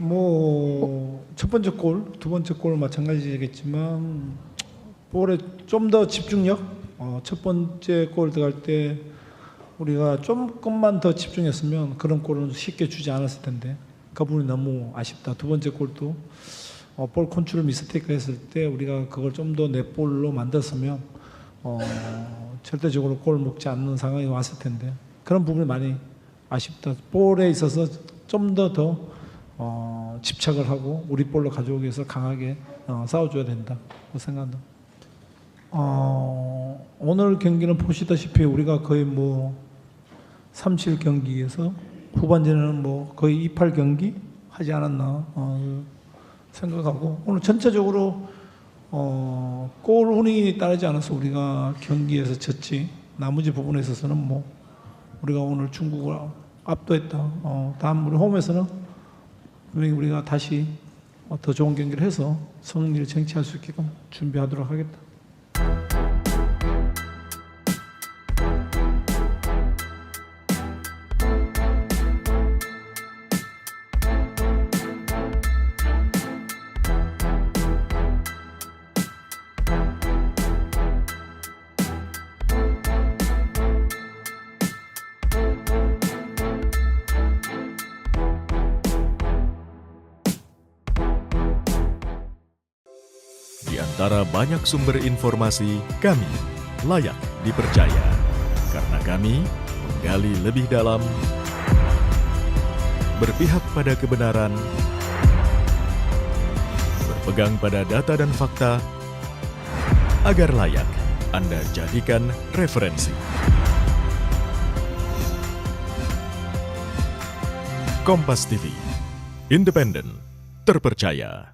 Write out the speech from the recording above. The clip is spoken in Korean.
뭐 첫 번째 골, 두 번째 골 마찬가지겠지만 볼에 좀 더 집중력. 첫 번째 골 들어갈 때 우리가 조금만 더 집중했으면 그런 골은 쉽게 주지 않았을 텐데 그 부분이 너무 아쉽다. 두 번째 골도 볼 컨트롤 미스테이크 했을 때 우리가 그걸 좀 더 넷볼로 만들었으면 절대적으로 골 먹지 않는 상황이 왔을 텐데 그런 부분이 많이 아쉽다. 볼에 있어서 좀 더 집착을 하고 우리 볼로 가져오기 위해서 강하게 싸워줘야 된다. 그 생각합니다. 오늘 경기는 보시다시피 우리가 거의 뭐 37 경기에서 후반전에는 뭐 거의 28 경기 하지 않았나 생각하고 오늘 전체적으로 골 운이 따르지 않아서 우리가 경기에서 졌지 나머지 부분에 있어서는 뭐 우리가 오늘 중국을 압도했다. 다음 우리 홈에서는 우리가 다시 더 좋은 경기를 해서 승리를 쟁취할 수 있게끔 준비하도록 하겠다. Di antara banyak sumber informasi, kami layak dipercaya karena kami menggali lebih dalam, berpihak pada kebenaran, berpegang pada data dan fakta, agar layak Anda jadikan referensi. Kompas TV, independen, terpercaya.